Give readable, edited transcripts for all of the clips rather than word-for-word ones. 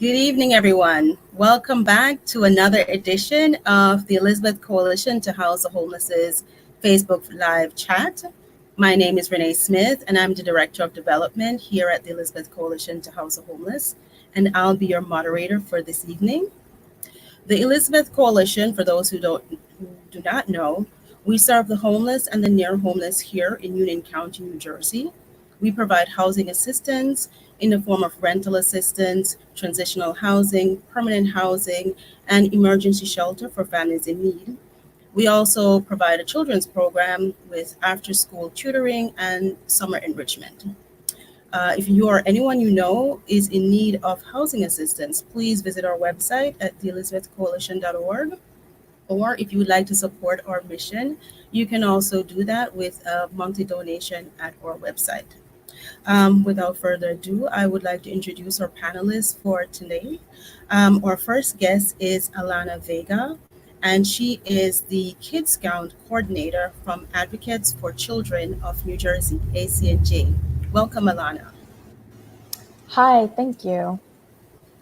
Good evening, everyone. Welcome back to another edition of the Elizabeth Coalition to House the Homeless's Facebook Live chat. My name is Renee Smith, and I'm the Director of Development here at the Elizabeth Coalition to House the Homeless, and I'll be your moderator for this evening. The Elizabeth Coalition, for those who do not know, we serve the homeless and the near homeless here in Union County, New Jersey. We provide housing assistance in the form of rental assistance, transitional housing, permanent housing, and emergency shelter for families in need. We also provide a children's program with after-school tutoring and summer enrichment. If you or anyone you know is in need of housing assistance, please visit our website at theelizabethcoalition.org. Or if you would like to support our mission, you can also do that with a monthly donation at our website. Without further ado, I would like to introduce our panelists for today. Our first guest is Alana Vega, and she is the Kids Count Coordinator from Advocates for Children of New Jersey, ACNJ. Welcome, Alana. Hi, thank you.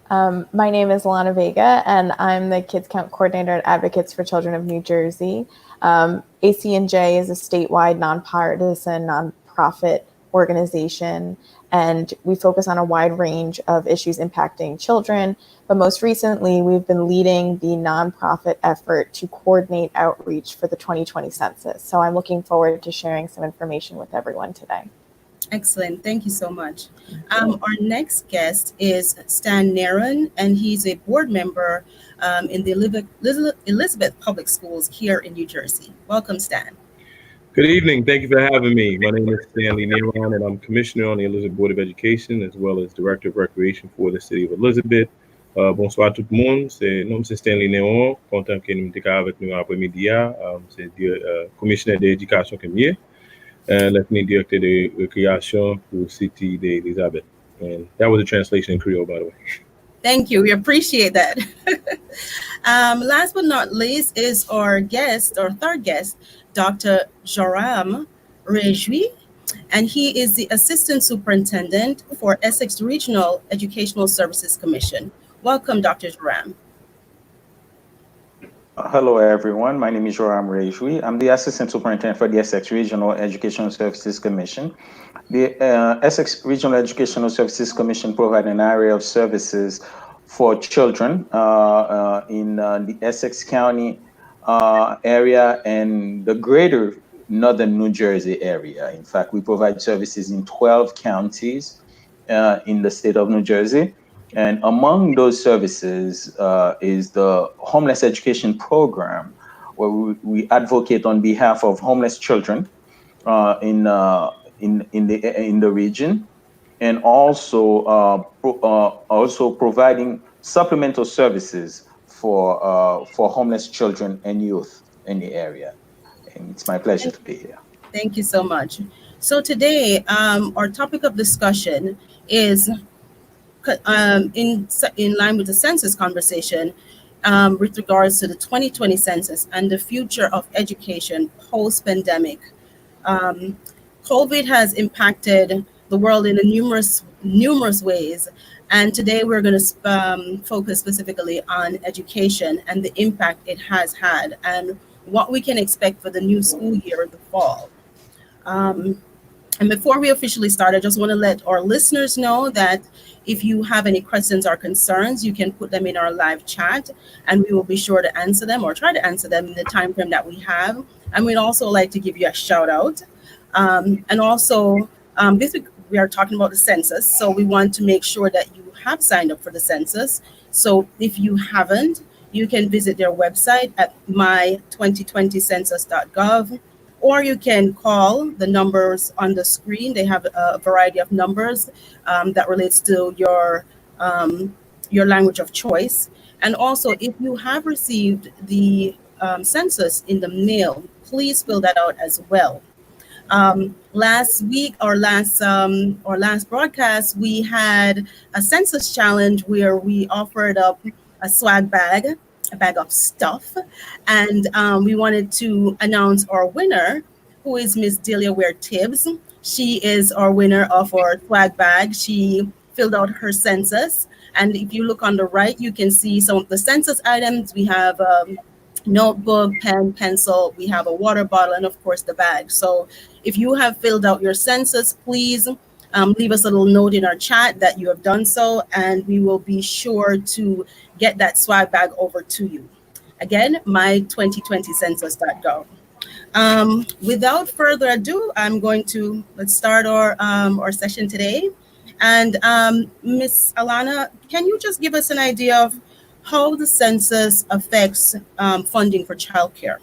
My name is Alana Vega, and I'm the Kids Count Coordinator at Advocates for Children of New Jersey. ACNJ is a statewide nonpartisan nonprofit organization, and we focus on a wide range of issues impacting children. But most recently, we've been leading the nonprofit effort to coordinate outreach for the 2020 census. So I'm looking forward to sharing some information with everyone today. Excellent. Thank you so much. Our next guest is Stan Naron, and he's a board member in the Elizabeth Public Schools here in New Jersey. Welcome, Stan. Good evening. Thank you for having me. My name is Stanley Naron, and I'm Commissioner on the Elizabeth Board of Education, as well as Director of Recreation for the City of Elizabeth. Bonsoir tout le monde. C'est Stanley Naron. Content que nous sommes avec nous après-midi. C'est Commissioner de l'Éducation comme hier. Lieutenant Director de Recreation for the City de Elizabeth. And that was a translation in Creole, by the way. Thank you. We appreciate that. Last but not least is our third guest, Dr. Joram Rejoui, and he is the Assistant Superintendent for Essex Regional Educational Services Commission. Welcome, Dr. Joram. Hello, everyone. My name is Joram Rejoui. I'm the Assistant Superintendent for the Essex Regional Educational Services Commission. The Essex Regional Educational Services Commission provides an array of services for children in the Essex County area and the greater northern New Jersey area. In fact, we provide services in 12 counties in the state of New Jersey. And among those services is the Homeless Education Program, where we advocate on behalf of homeless children in the region, and also providing supplemental services for homeless children and youth in the area. And it's my pleasure to be here. Thank you so much. So today, our topic of discussion is in line with the census conversation with regards to the 2020 census and the future of education post-pandemic. COVID has impacted the world in numerous ways, and today we're going to focus specifically on education and the impact it has had and what we can expect for the new school year in the fall. And before we officially start, I just want to let our listeners know that if you have any questions or concerns, you can put them in our live chat, and we will be sure to answer them or try to answer them in the time frame that we have. And we'd also like to give you a shout out. And also, this week we are talking about the census, so we want to make sure that you have signed up for the census. So if you haven't, you can visit their website at my2020census.gov. Or you can call the numbers on the screen. They have a variety of numbers that relates to your language of choice. And also, if you have received the census in the mail, please fill that out as well. Last week, our last broadcast, we had a census challenge where we offered up a swag bag, a bag of stuff, and we wanted to announce our winner, who is Miss Delia Ware Tibbs. She is our winner of our swag bag. She filled out her census, And if you look on the right, you can see some of the census items. We have notebook, pen, pencil, we have a water bottle, and of course the bag. So if you have filled out your census, please leave us a little note in our chat that you have done so, and we will be sure to get that swag bag over to you. Again, my2020census.gov. Without further ado, I'm going to let's start our session today. And Miss Alana, can you just give us an idea of how the census affects funding for childcare?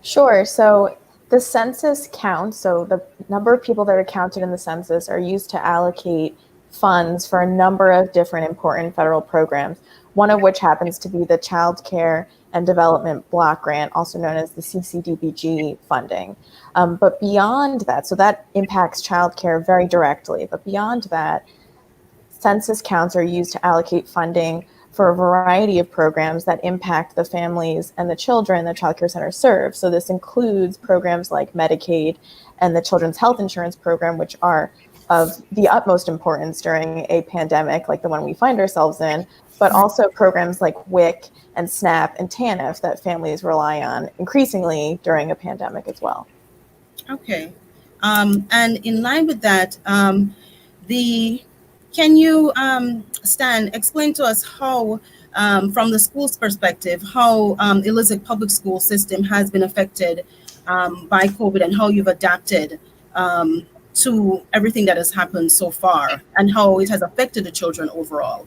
Sure. So the census counts, so the number of people that are counted in the census are used to allocate funds for a number of different important federal programs, one of which happens to be the Child Care and Development Block Grant, also known as the CCDBG funding. But beyond that, so that impacts childcare very directly, but beyond that, census counts are used to allocate funding for a variety of programs that impact the families and the children that child care centers serve. So this includes programs like Medicaid and the Children's Health Insurance Program, which are of the utmost importance during a pandemic like the one we find ourselves in, but also programs like WIC and SNAP and TANF that families rely on increasingly during a pandemic as well. Okay. And in line with that, can you, Stan, explain to us how, from the school's perspective, how Elizabeth public school system has been affected by COVID and how you've adapted to everything that has happened so far and how it has affected the children overall?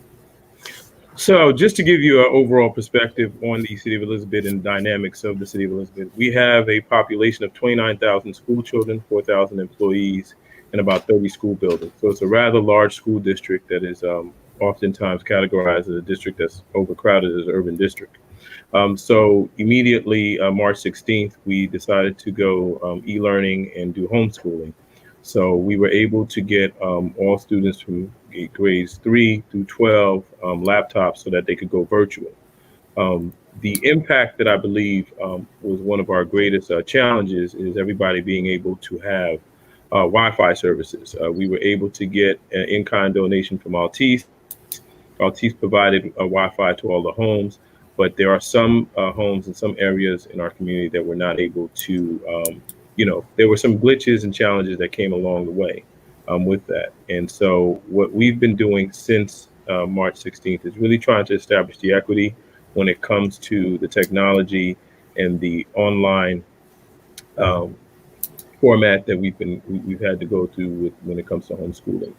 So just to give you an overall perspective on the city of Elizabeth and dynamics of the city of Elizabeth, we have a population of 29,000 school children, 4,000 employees, and about 30 school buildings. So it's a rather large school district that is oftentimes categorized as a district that's overcrowded as an urban district. So immediately, March 16th, we decided to go e-learning and do homeschooling. So we were able to get all students from grades 3 through 12 laptops so that they could go virtual. The impact that I believe was one of our greatest challenges is everybody being able to have Wi-Fi services. We were able to get an in-kind donation from Altice. Altice provided Wi-Fi to all the homes, but there are some homes in some areas in our community that were not able to, there were some glitches and challenges that came along the way with that. And so what we've been doing since March 16th is really trying to establish the equity when it comes to the technology and the online format that we've had to go through when it comes to homeschooling.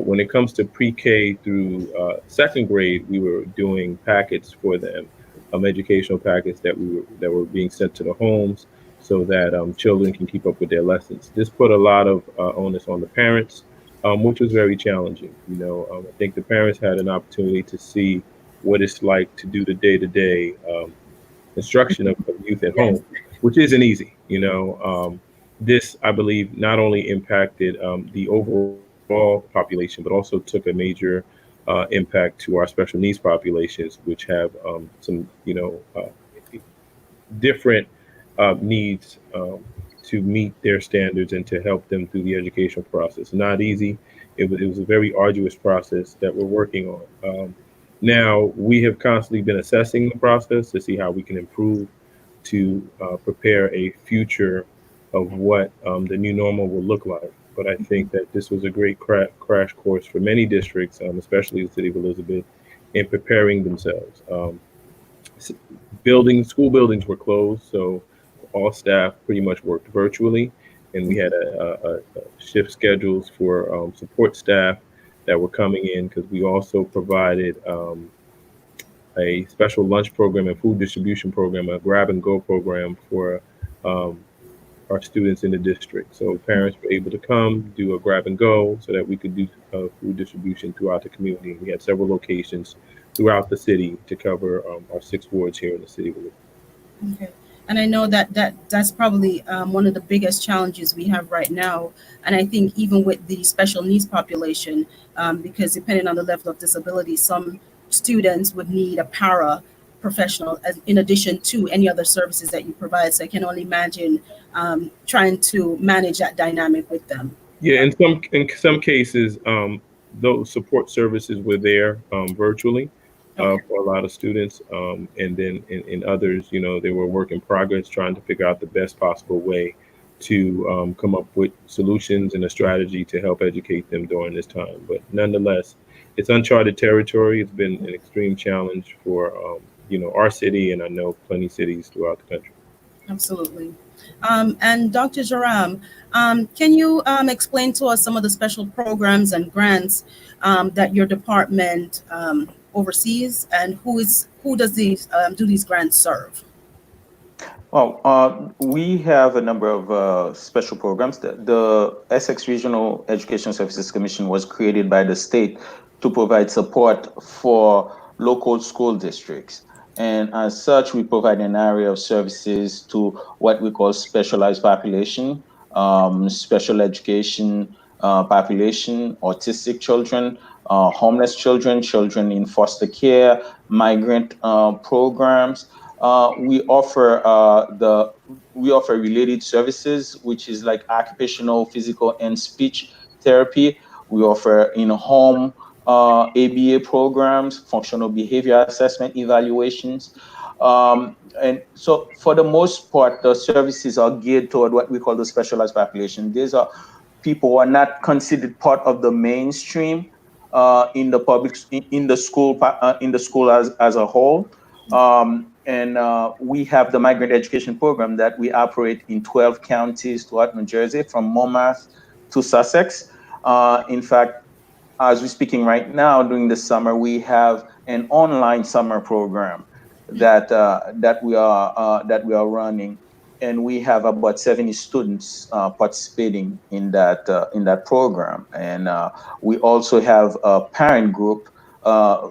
When it comes to pre-K through second grade, we were doing packets for them, educational packets that were being sent to the homes so that children can keep up with their lessons. This put a lot of onus on the parents, which was very challenging. I think the parents had an opportunity to see what it's like to do the day-to-day instruction of youth at home, which isn't easy. This, I believe, not only impacted the overall population, but also took a major impact to our special needs populations, which have some, different needs to meet their standards and to help them through the educational process. Not easy. It was a very arduous process that we're working on. Now, we have constantly been assessing the process to see how we can improve to prepare a future of what the new normal will look like. But I think that this was a great crash course for many districts, especially the city of Elizabeth, in preparing themselves. School buildings were closed, so all staff pretty much worked virtually, and we had a shift schedules for support staff that were coming in, because we also provided a special lunch program and food distribution program, a grab and go program for our students in the district. So parents were able to come do a grab and go so that we could do food distribution throughout the community. We had several locations throughout the city to cover our 6 wards here in the city. Okay. And I know that's probably one of the biggest challenges we have right now. And I think even with the special needs population, because depending on the level of disability, some students would need a para professional in addition to any other services that you provide. So I can only imagine trying to manage that dynamic with them. Yeah, in some cases, those support services were there virtually Okay. for a lot of students. And then in others, they were work in progress, trying to figure out the best possible way to come up with solutions and a strategy to help educate them during this time. But nonetheless, it's uncharted territory. It's been an extreme challenge for our city, and I know plenty cities throughout the country. Absolutely. And Dr. Joram, can you explain to us some of the special programs and grants that your department oversees, and who does these do these grants serve? Well, we have a number of special programs. The Essex Regional Education Services Commission was created by the state to provide support for local school districts. And as such, we provide an area of services to what we call specialized population, special education population, autistic children, homeless children, children in foster care, migrant programs. We offer related services, which is like occupational, physical, and speech therapy. We offer in-home ABA programs, functional behavior assessment evaluations. And so for the most part, the services are geared toward what we call the specialized population. These are people who are not considered part of the mainstream in the public in the school as a whole. And we have the migrant education program that we operate in 12 counties throughout New Jersey, from Monmouth to Sussex. In fact, as we're speaking right now, during the summer, we have an online summer program that we are running, and we have about 70 students participating in that program. And we also have a parent group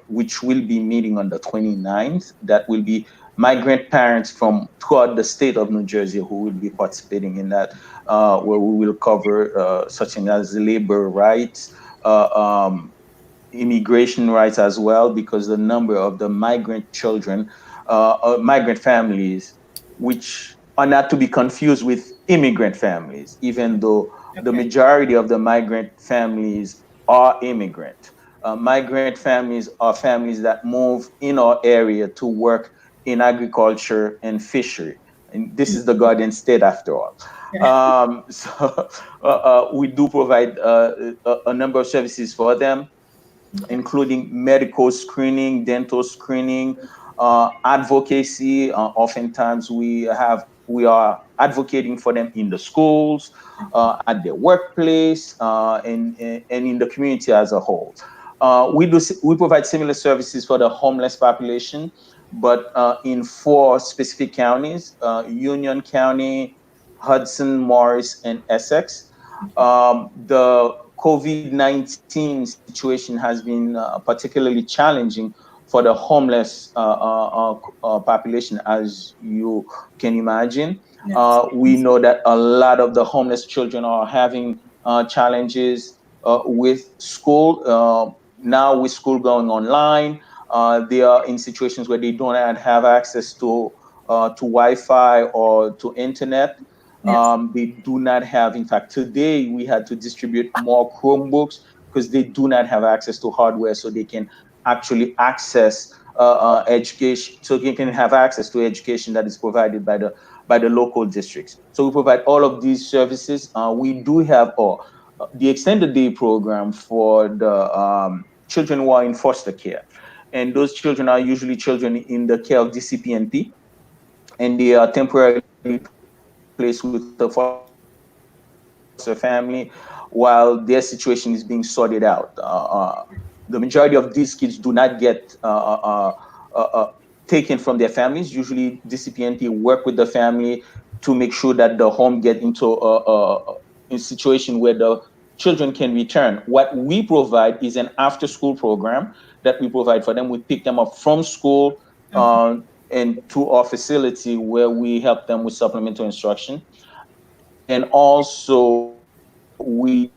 which will be meeting on the 29th. That will be migrant parents from throughout the state of New Jersey who will be participating in that, where we will cover such things as labor rights, uh, um, immigration rights as well, because the number of the migrant children, migrant families, which are not to be confused with immigrant families, even though the Okay. majority of the migrant families are immigrant. Migrant families are families that move in our area to work in agriculture and fishery. And this is the Garden State after all. Yeah. So we do provide a number of services for them, Okay. including medical screening, dental screening, advocacy. Oftentimes, we are advocating for them in the schools, at their workplace, and in the community as a whole. We provide similar services for the homeless population, but in four specific counties: Union County, Hudson, Morris, and Essex. The COVID-19 situation has been particularly challenging for the homeless population, as you can imagine. Yes. We know that a lot of the homeless children are having challenges with school. Now, with school going online, they are in situations where they do not have access to Wi-Fi or to internet. Yes. They do not have, in fact, today we had to distribute more Chromebooks because they do not have access to hardware, so they can actually access education, so they can have access to education that is provided by the local districts. So we provide all of these services. We do have the extended day program for the children who are in foster care. And those children are usually children in the care of DCPNP, and they are temporarily placed with the foster family while their situation is being sorted out. The majority of these kids do not get taken from their families. Usually, DCPNP work with the family to make sure that the home get into a situation where the children can return. What we provide is an after-school program that we provide for them. We pick them up from school Okay. and to our facility, where we help them with supplemental instruction. And also, we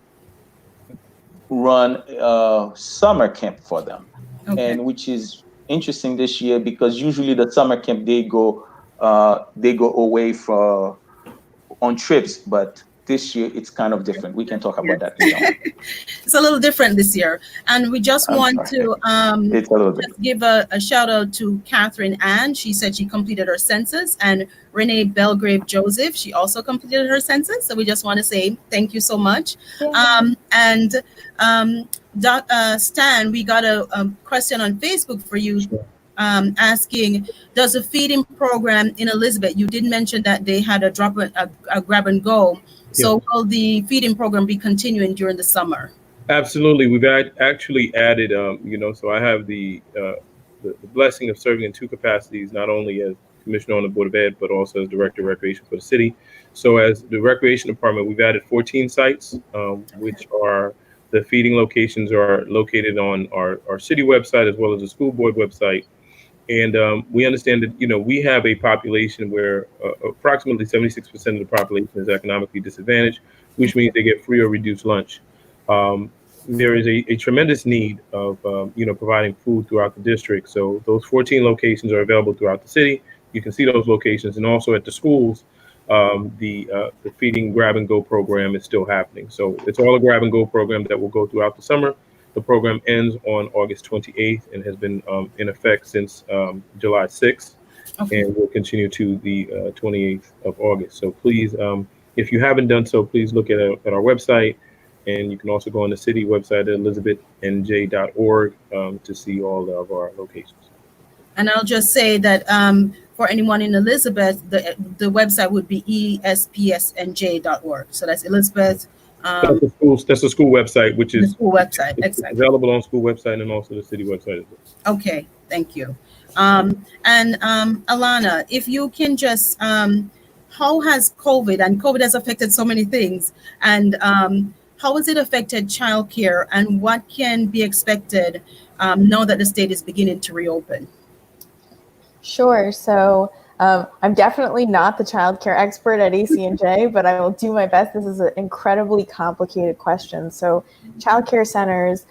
run a summer camp for them, Okay. and which is interesting this year because usually the summer camp they go away for on trips, but this year it's kind of different. We can talk about Yes. that later on. It's a little different this year. And we just I'm want sorry. to It's a little bit. just give a shout out to Catherine Ann. She said she completed her census, and Renee Belgrave Joseph, she also completed her census. So we just want to say thank you so much. And Stan, we got a question on Facebook for you, asking, does the feeding program in Elizabeth, you did mention that they had a grab and go. So will the feeding program be continuing during the summer? Absolutely. We've actually added, so I have the blessing of serving in two capacities, not only as commissioner on the Board of Ed, but also as director of recreation for the city. So as the recreation department, we've added 14 sites, which are the feeding locations are located on our city website as well as the school board website. And we understand that, we have a population where approximately 76% of the population is economically disadvantaged, which means they get free or reduced lunch. There is a tremendous need of, providing food throughout the district. So those 14 locations are available throughout the city. You can see those locations, and also at the schools, the feeding grab and go program is still happening. So it's all a grab and go program that will go throughout the summer. The program ends on August 28th and has been in effect since July 6th, and will continue to the 28th of August. So please, if you haven't done so, please look at our website, and you can also go on the city website at elizabethnj.org to see all of our locations. And I'll just say that for anyone in Elizabeth, the website would be espsnj.org. So that's Elizabeth. That's the school website, which is the school website, exactly. Available on school website and also the city website as well. Okay, thank you. And Alana, if you can just, how has COVID has affected so many things, and how has it affected childcare, and what can be expected now that the state is beginning to reopen? Sure. So I'm definitely not the child care expert at ACNJ, but I will do my best. This is an incredibly complicated question. So child care centers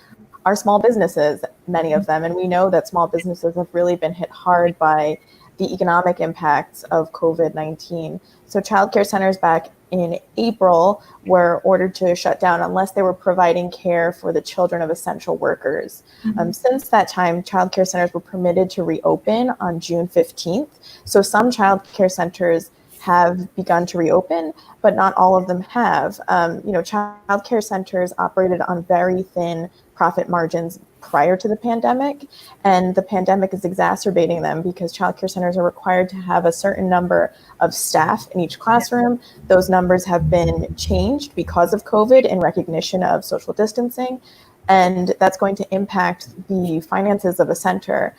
are small businesses, many of them, and we know that small businesses have really been hit hard by the economic impacts of COVID-19. So child care centers back in April were ordered to shut down unless they were providing care for the children of essential workers. Since that time, child care centers were permitted to reopen on June 15th. So some child care centers have begun to reopen, but not all of them have. Child care centers operated on very thin profit margins prior to the pandemic, and the pandemic is exacerbating them because child care centers are required to have a certain number of staff in each classroom. Those numbers have been changed because of COVID in recognition of social distancing, and that's going to impact the finances of a center.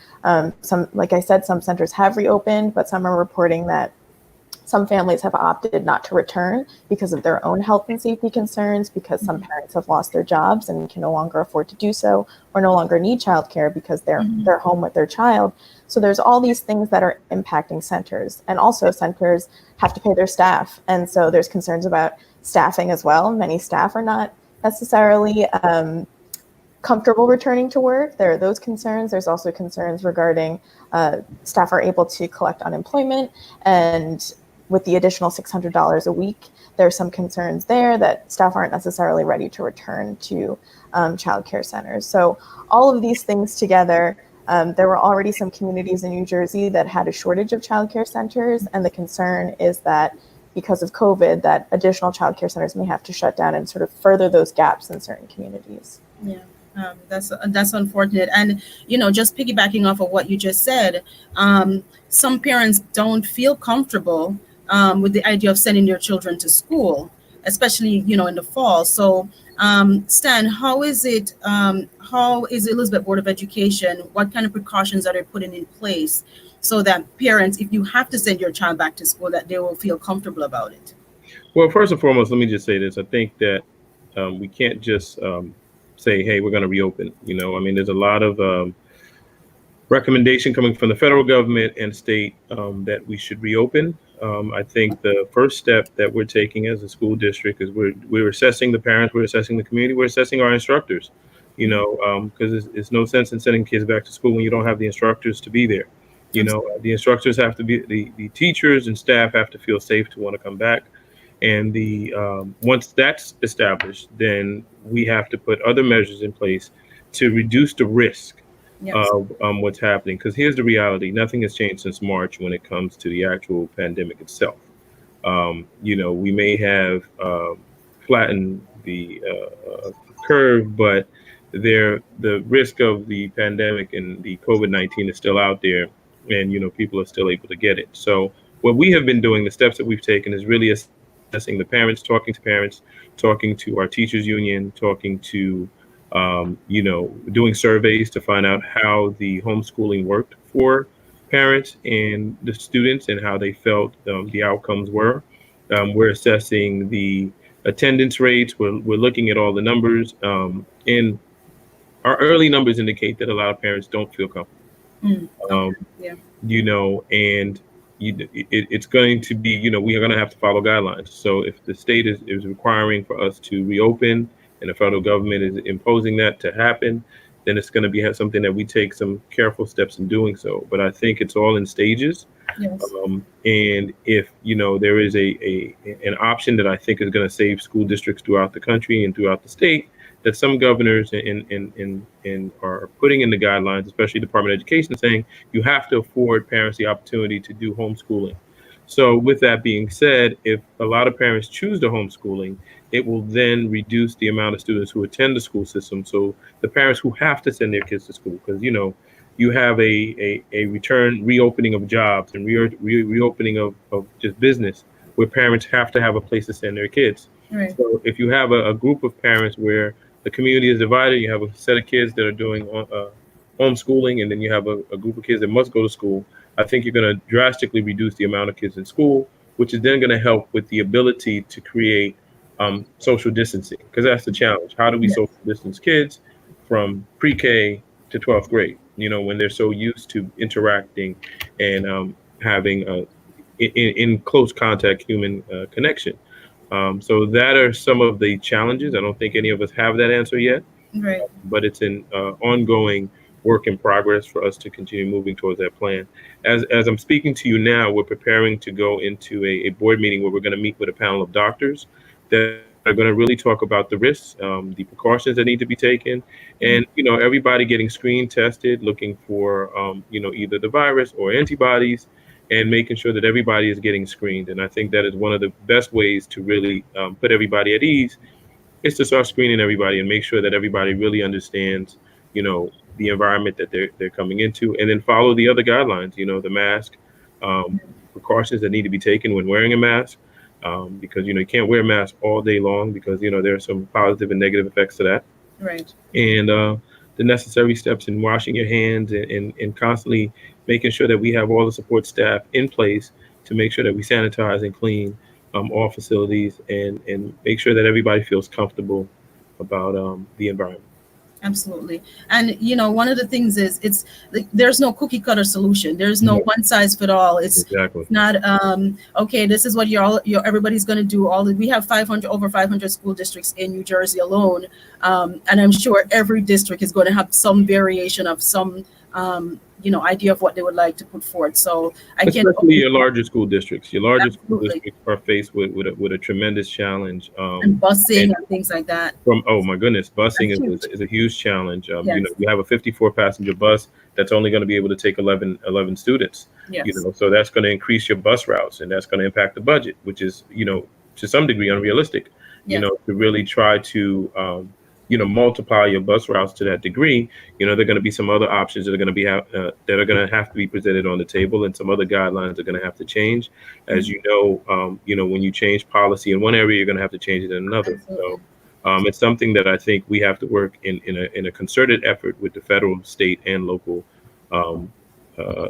Like I said, some centers have reopened, but some are reporting that some families have opted not to return because of their own health and safety concerns, because some parents have lost their jobs and can no longer afford to do so, or no longer need childcare because they're home with their child. So there's all these things that are impacting centers, and also centers have to pay their staff. And so there's concerns about staffing as well. Many staff are not necessarily comfortable returning to work. There are those concerns. There's also concerns regarding staff are able to collect unemployment, and with the additional $600 a week, there are some concerns there that staff aren't necessarily ready to return to child care centers. So all of these things together, there were already some communities in New Jersey that had a shortage of child care centers, and the concern is that because of COVID, that additional child care centers may have to shut down and sort of further those gaps in certain communities. Yeah. That's unfortunate. And, just piggybacking off of what you just said, some parents don't feel comfortable with the idea of sending their children to school, especially, in the fall. So, Stan, how is Elizabeth Board of Education? What kind of precautions are they putting in place so that parents, if you have to send your child back to school, that they will feel comfortable about it? Well, first and foremost, let me just say this. I think that we can't just say, hey, we're going to reopen. There's a lot of recommendation coming from the federal government and state that we should reopen. I think the first step that we're taking as a school district is we're assessing the parents, we're assessing the community, we're assessing our instructors, because it's no sense in sending kids back to school when you don't have the instructors to be there. The instructors have to be, the teachers and staff have to feel safe to want to come back. And the once that's established, then we have to put other measures in place to reduce the risk Yes. of what's happening. Because here's the reality: nothing has changed since March when it comes to the actual pandemic itself. We may have flattened the curve, but the risk of the pandemic and the COVID-19 is still out there, and people are still able to get it. So what we have been doing, the steps that we've taken, is really assessing the parents, talking to our teachers union, talking to doing surveys to find out how the homeschooling worked for parents and the students and how they felt the outcomes were. We're assessing the attendance rates. We're looking at all the numbers. And our early numbers indicate that a lot of parents don't feel comfortable. Okay. Um, Yeah. and it's going to be, we are going to have to follow guidelines. So if the state is requiring for us to reopen and the federal government is imposing that to happen, then it's going to be something that we take some careful steps in doing so. But I think it's all in stages. Yes. And if there is an option that I think is going to save school districts throughout the country and throughout the state, that some governors and are putting in the guidelines, especially Department of Education, saying you have to afford parents the opportunity to do homeschooling. So with that being said, if a lot of parents choose the homeschooling, it will then reduce the amount of students who attend the school system. So the parents who have to send their kids to school, because you have a reopening of jobs and reopening of just business where parents have to have a place to send their kids. Right. So if you have a group of parents where the community is divided, you have a set of kids that are doing homeschooling, and then you have a group of kids that must go to school. I think you're going to drastically reduce the amount of kids in school, which is then going to help with the ability to create social distancing, because that's the challenge. How do we Yes. social distance kids from pre-K to 12th grade? When they're so used to interacting and having in close contact human connection. So that are some of the challenges. I don't think any of us have that answer yet, Right. but it's an ongoing work in progress for us to continue moving towards that plan. As I'm speaking to you now, we're preparing to go into a board meeting where we're going to meet with a panel of doctors that are going to really talk about the risks, the precautions that need to be taken, and everybody getting screened, tested, looking for either the virus or antibodies, and making sure that everybody is getting screened. And I think that is one of the best ways to really put everybody at ease, is to start screening everybody and make sure that everybody really understands, the environment that they're coming into, and then follow the other guidelines, the mask, precautions that need to be taken when wearing a mask, because you can't wear a mask all day long, because there are some positive and negative effects to that, Right. and the necessary steps in washing your hands and constantly making sure that we have all the support staff in place to make sure that we sanitize and clean all facilities, and make sure that everybody feels comfortable about the environment. Absolutely. And one of the things is, it's like there's no cookie cutter solution. There's no Yeah, one size fit all. exactly. It's not okay, this is what everybody's going to do. We have 500 over 500 school districts in New Jersey alone. And I'm sure every district is going to have some variation of some idea of what they would like to put forward. So I can't Especially your larger school districts. Your larger school absolutely. districts are faced with a tremendous challenge. And busing And and things like that. oh my goodness, busing That's huge. is a huge challenge. Yes. You have a 54 passenger bus that's only going to be able to take 11 students. Yes. So that's going to increase your bus routes, and that's going to impact the budget, which is to some degree unrealistic. Yes. To really try to multiply your bus routes to that degree. There are going to be some other options that are going to be that are going to have to be presented on the table, and some other guidelines are going to have to change. As when you change policy in one area, you're going to have to change it in another. Absolutely. So it's something that I think we have to work in a concerted effort with the federal, state, and local um,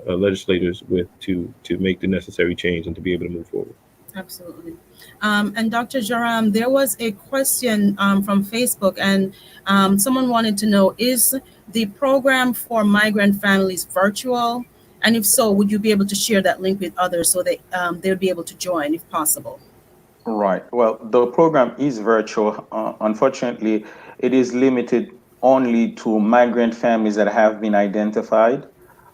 legislators to make the necessary change and to be able to move forward. Absolutely. And Dr. Joram, there was a question from Facebook, and someone wanted to know, is the program for migrant families virtual? And if so, would you be able to share that link with others so that they would be able to join if possible? Right. Well, the program is virtual. Unfortunately, it is limited only to migrant families that have been identified.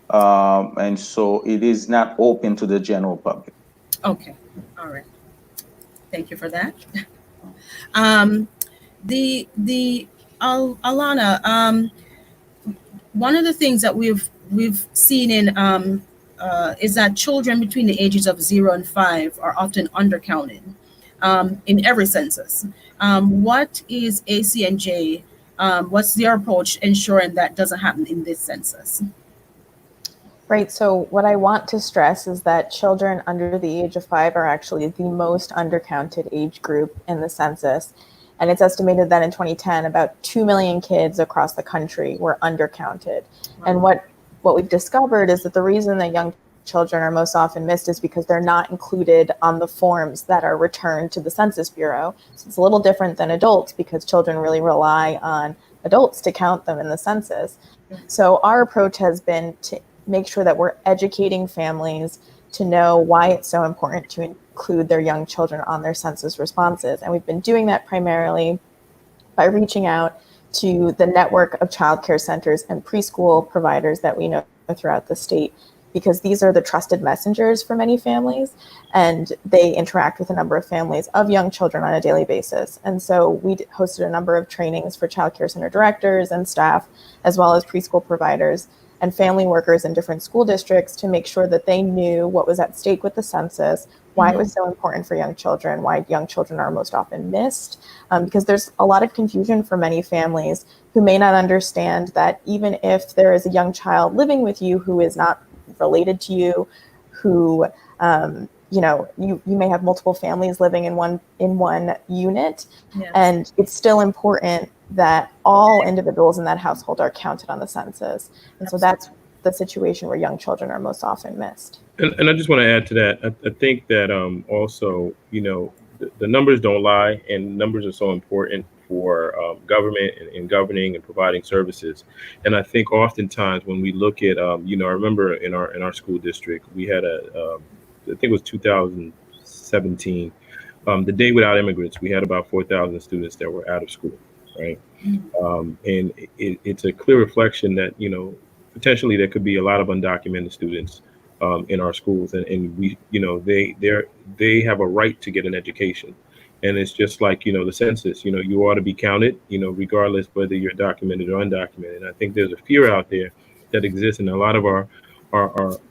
And so it is not open to the general public. Okay. All right. Thank you for that. Um, Alana, one of the things that we've seen in is that children between the ages of 0 and 5 are often undercounted in every census. What is ACNJ? What's their approach ensuring that doesn't happen in this census? Right. So, what I want to stress is that children under the age of 5 are actually the most undercounted age group in the census. And it's estimated that in 2010, about 2 million kids across the country were undercounted. Wow. And what we've discovered is that the reason that young children are most often missed is because they're not included on the forms that are returned to the Census Bureau. So it's a little different than adults because children really rely on adults to count them in the census. So our approach has been to make sure that we're educating families to know why it's so important to include their young children on their census responses. And we've been doing that primarily by reaching out to the network of childcare centers and preschool providers that we know throughout the state, because these are the trusted messengers for many families, and they interact with a number of families of young children on a daily basis. And so we hosted a number of trainings for childcare center directors and staff, as well as preschool providers and family workers in different school districts, to make sure that they knew what was at stake with the census, why it was so important for young children, why young children are most often missed, because there's a lot of confusion for many families who may not understand that even if there is a young child living with you who is not related to you, who you may have multiple families living in one unit, Yes. and it's still important that all individuals in that household are counted on the census. And so that's the situation where young children are most often missed. And I just want to add to that. I think that also, the numbers don't lie, and numbers are so important for government and governing and providing services. And I think oftentimes when we look at, I remember in our school district, we had I think it was 2017, the day without immigrants, we had about 4,000 students that were out of school, right? And it's a clear reflection that, potentially there could be a lot of undocumented students in our schools, and we, they have a right to get an education. And it's just like, the census, you ought to be counted, regardless whether you're documented or undocumented. And I think there's a fear out there that exists in a lot of our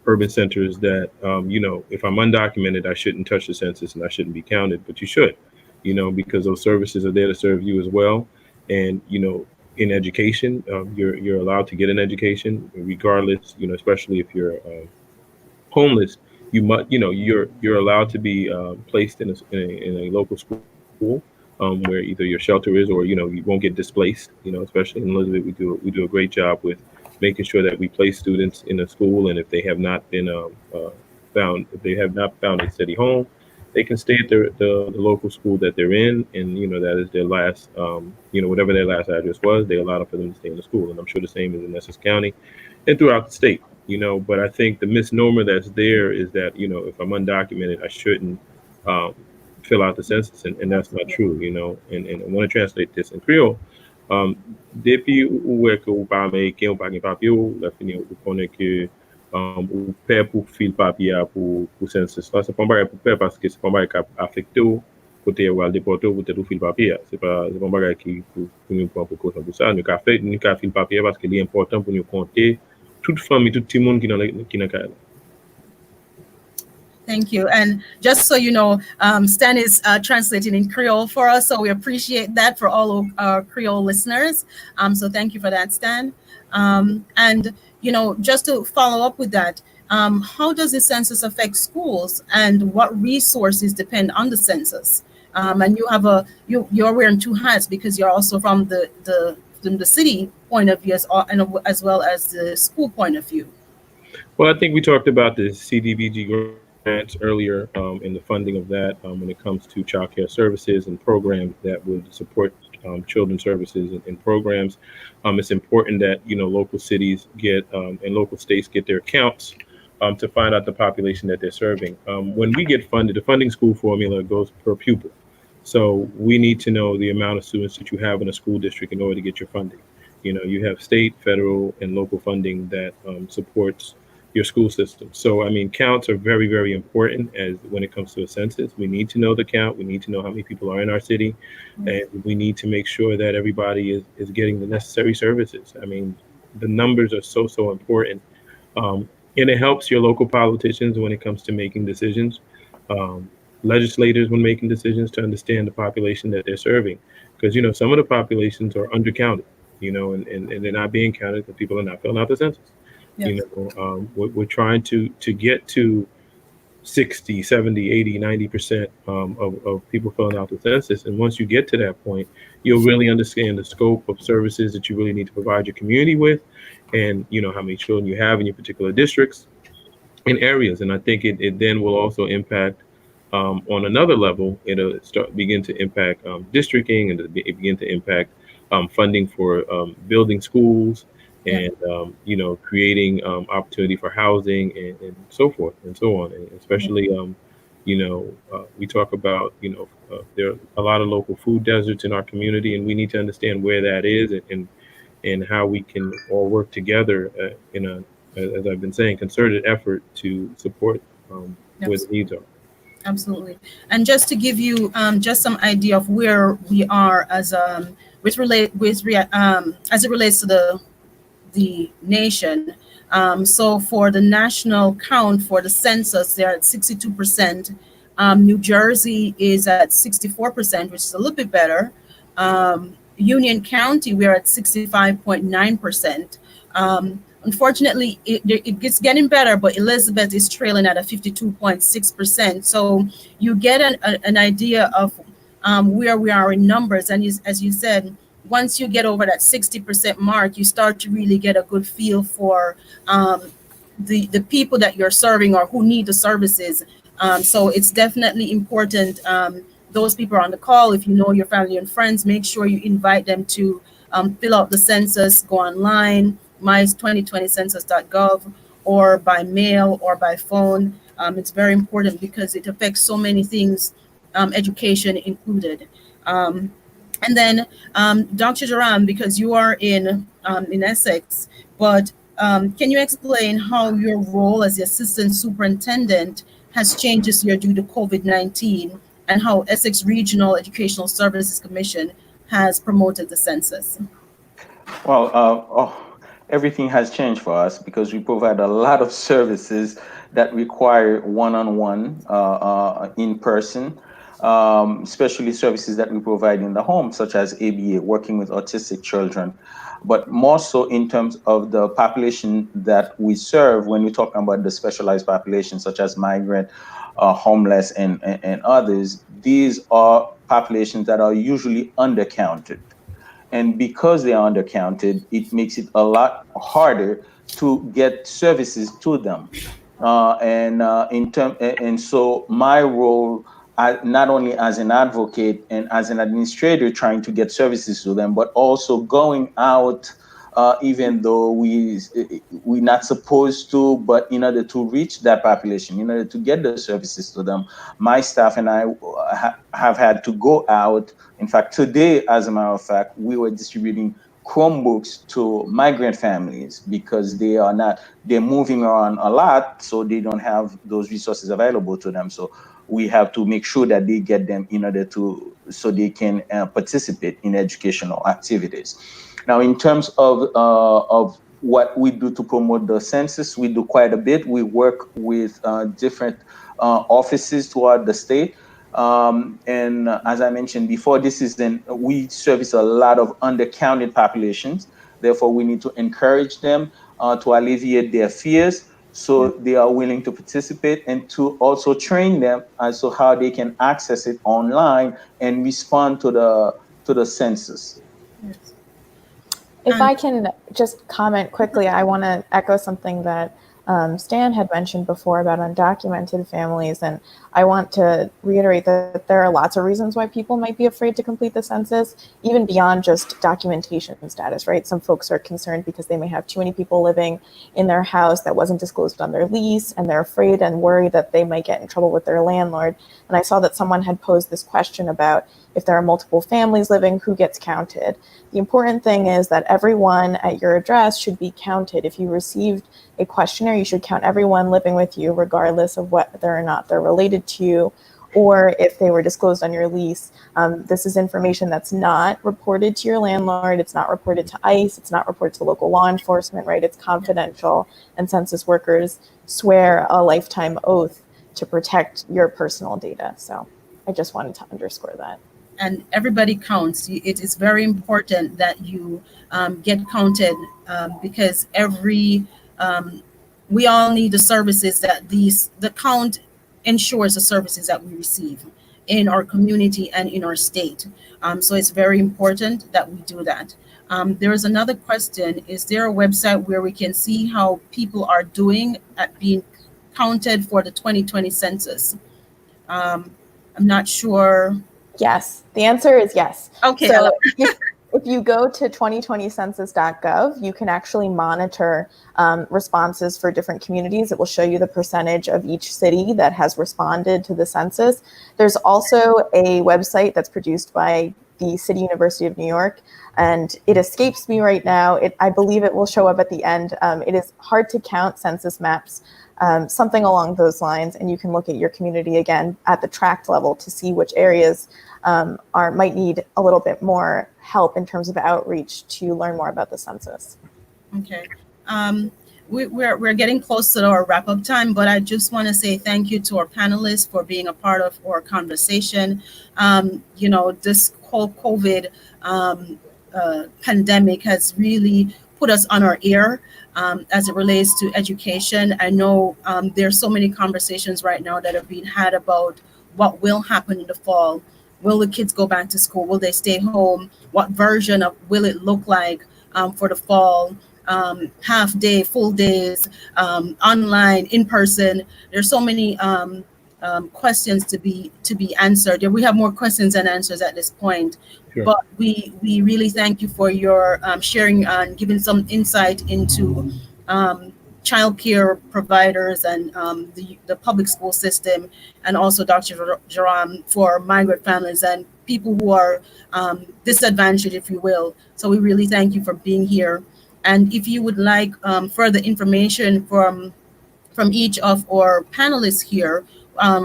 urban centers that, if I'm undocumented, I shouldn't touch the census and I shouldn't be counted, but you should, because those services are there to serve you as well. And, in education, you're allowed to get an education regardless, especially if you're homeless. You're allowed to be placed in a local school, where either your shelter is, or you won't get displaced. Especially in Elizabeth, we do a great job with making sure that we place students in a school, and if they have not been if they have not found a steady home, they can stay at the local school that they're in, and that is their last, whatever their last address was. They allow for them to stay in the school, and I'm sure the same is in Essex County and throughout the state. But I think the misnomer that's there is that, if I'm undocumented, I shouldn't fill out the census, and that's not true. And I want to translate this in Creole. Depuis où est que ou pas américain ou pas gen papier, la fini ou connaît que ou paie pour fil papier pour census. C'est pas bagay pour faire parce que c'est pas bagay qui affecté ou côté ou al déporté ou peut-être fil papier. C'est pas bagay qui pour nous prendre précaution pour ça. Nous ka fil papier parce que c'est important pour nous compter toute famille, tout le monde qui dans cas. Thank you. And just so you know, Stan is translating in Creole for us, so we appreciate that for all of our Creole listeners. So thank you for that, Stan. And just to follow up with that, how does the census affect schools, and what resources depend on the census? And you're wearing two hats because you're also from the city point of view as well as the school point of view. Well, I think we talked about the CDBG grants earlier, and the funding of that when it comes to child care services and programs that would support children's services and programs. It's important that local cities get and local states get their counts to find out the population that they're serving. When we get funded, the funding school formula goes per pupil. So we need to know the amount of students that you have in a school district in order to get your funding. You have state, federal, and local funding that supports your school system. So, I mean, counts are very, very important as when it comes to a census. We need to know the count. We need to know how many people are in our city, and we need to make sure that everybody is getting the necessary services. I mean, the numbers are so, so important. Um, and it helps your local politicians when it comes to making decisions, um, legislators when making decisions to understand the population that they're serving. Because, some of the populations are undercounted, and they're not being counted because people are not filling out the census. Yes. We're trying to get to 60, 70, 80, 90% of people filling out the census. And once you get to that point, you'll really understand the scope of services that you really need to provide your community with, and how many children you have in your particular districts in areas. And I think it then will also impact, on another level, it'll begin to impact districting, and it begin to impact funding for building schools, Yeah. and creating opportunity for housing, and so forth and so on. And Yeah. especially, we talk about, there are a lot of local food deserts in our community, and we need to understand where that is, and how we can all work together in a, as I've been saying, concerted effort to support where the Yes. needs are. Absolutely. And just to give you just some idea of where we are as as it relates to the nation. So for the national count for the census, they're at 62%. New Jersey is at 64%, which is a little bit better. Union County, we're at 65.9%. Unfortunately, it gets getting better, but Elizabeth is trailing at a 52.6%. So you get an idea of where we are in numbers. And as you said, once you get over that 60% mark, you start to really get a good feel for the people that you're serving or who need the services. So it's definitely important. Those people are on the call. If you know your family and friends, make sure you invite them to fill out the census, go online, my2020census.gov, or by mail or by phone. It's very important because it affects so many things, education included. And then, Dr. Duran, because you are in Essex, but can you explain how your role as the assistant superintendent has changed this year due to COVID-19, and how Essex Regional Educational Services Commission has promoted the census? Well, everything has changed for us because we provide a lot of services that require one-on-one, in person, especially services that we provide in the home, such as ABA, working with autistic children. But more so in terms of the population that we serve when we talk about the specialized population, such as migrant, homeless, and others. These are populations that are usually undercounted. And because they are undercounted, it makes it a lot harder to get services to them. And so my role, not only as an advocate and as an administrator trying to get services to them, but also going out, even though we're not supposed to, but in order to reach that population, in order to get the services to them, my staff and I have had to go out. In fact, today, as a matter of fact, we were distributing Chromebooks to migrant families because they're moving around a lot, so they don't have those resources available to them. So we have to make sure that they get them in order so they can participate in educational activities. Now, in terms of what we do to promote the census, we do quite a bit. We work with different offices throughout the state. And as I mentioned before, we service a lot of undercounted populations. Therefore, we need to encourage them to alleviate their fears, Yeah. so they are willing to participate, and to also train them as to how they can access it online and respond to the census. Yes. If And I can just comment quickly, I want to echo something that Stan had mentioned before about undocumented families. And I want to reiterate that there are lots of reasons why people might be afraid to complete the census, even beyond just documentation status, right? Some folks are concerned because they may have too many people living in their house that wasn't disclosed on their lease, and they're afraid and worried that they might get in trouble with their landlord. And I saw that someone had posed this question about if there are multiple families living, who gets counted? The important thing is that everyone at your address should be counted. If you received a questionnaire, you should count everyone living with you, regardless of whether or not they're related to you or if they were disclosed on your lease. This is information that's not reported to your landlord. It's not reported to ICE. It's not reported to local law enforcement, right? It's confidential, and census workers swear a lifetime oath to protect your personal data. So I just wanted to underscore that. And everybody counts. It is very important that you get counted, because we all need the services that the count ensures the services that we receive in our community and in our state. So it's very important that we do that. There is another question. Is there a website where we can see how people are doing at being counted for the 2020 census? I'm not sure. Yes, the answer is yes. Okay. So if you go to 2020census.gov, you can actually monitor responses for different communities. It will show you the percentage of each city that has responded to the census. There's also a website that's produced by the City University of New York, and it escapes me right now. I believe it will show up at the end. It is hard to count census maps, something along those lines, and you can look at your community again at the tract level to see which areas might need a little bit more help in terms of outreach to learn more about the census. Okay. We're getting close to our wrap-up time, but I just want to say thank you to our panelists for being a part of our conversation. This whole COVID pandemic has really put us on our ear as it relates to education. I know there's so many conversations right now that are being had about what will happen in the fall. Will the kids go back to school? Will they stay home? What version of will it look like for the fall? Half day, full days, online, in person. There's so many questions to be answered. We have more questions than answers at this point. Sure. But we really thank you for your sharing and giving some insight into childcare providers and the public school system, and also Dr. Jerome for migrant families and people who are disadvantaged, if you will. So we really thank you for being here. And if you would like further information from each of our panelists here,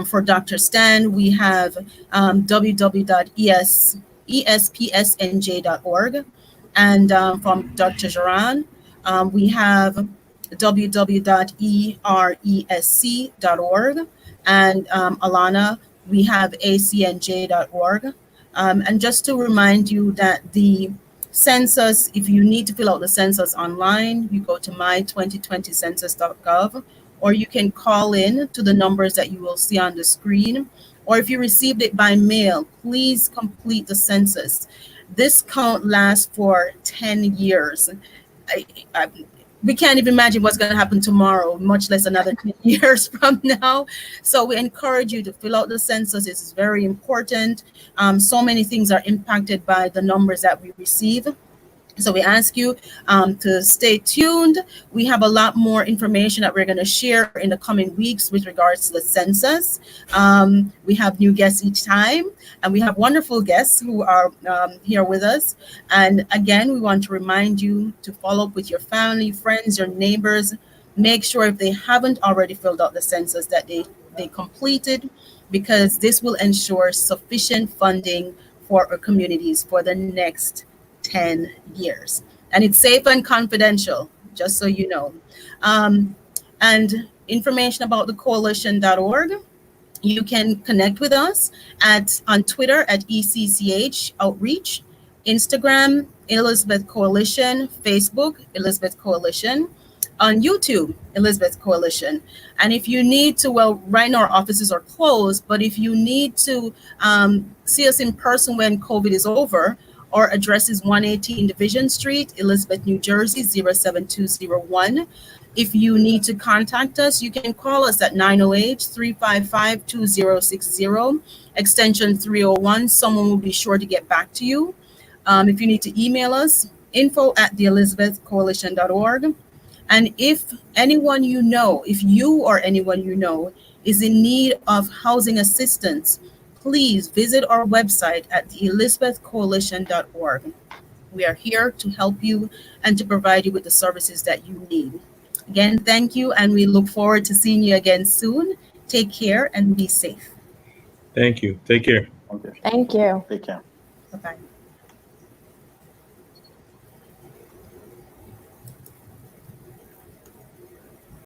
for Dr. Stan, we have www.espsnj.org. And from Dr. Jaran, we have www.eresc.org. And Alana, we have acnj.org. And just to remind you that the census, if you need to fill out the census online, you go to my2020census.gov, or you can call in to the numbers that you will see on the screen. Or if you received it by mail, please complete the census. This count lasts for 10 years. We can't even imagine what's going to happen tomorrow, much less another 10 years from now. So we encourage you to fill out the census. It's very important. So many things are impacted by the numbers that we receive. So we ask you to stay tuned. We have a lot more information that we're going to share in the coming weeks with regards to the census. We have new guests each time, and we have wonderful guests who are here with us. And again, we want to remind you to follow up with your family, friends, your neighbors. Make sure if they haven't already filled out the census that they completed, because this will ensure sufficient funding for our communities for the next 10 years. And it's safe and confidential, just so you know. And information about the coalition.org. You can connect with us on Twitter at ECCH Outreach, Instagram, Elizabeth Coalition, Facebook, Elizabeth Coalition, on YouTube, Elizabeth Coalition. And if you need to, well, right now our offices are closed, but if you need to see us in person when COVID is over, our address is 118 Division Street, Elizabeth, New Jersey, 07201. If you need to contact us, you can call us at 908-355-2060, extension 301. Someone will be sure to get back to you. If you need to email us, info@theelizabethcoalition.org. And if if you or anyone you know is in need of housing assistance, please visit our website at theelizabethcoalition.org. We are here to help you and to provide you with the services that you need. Again, thank you, and we look forward to seeing you again soon. Take care and be safe. Thank you. Take care. Okay. Thank you. Take care. Bye bye.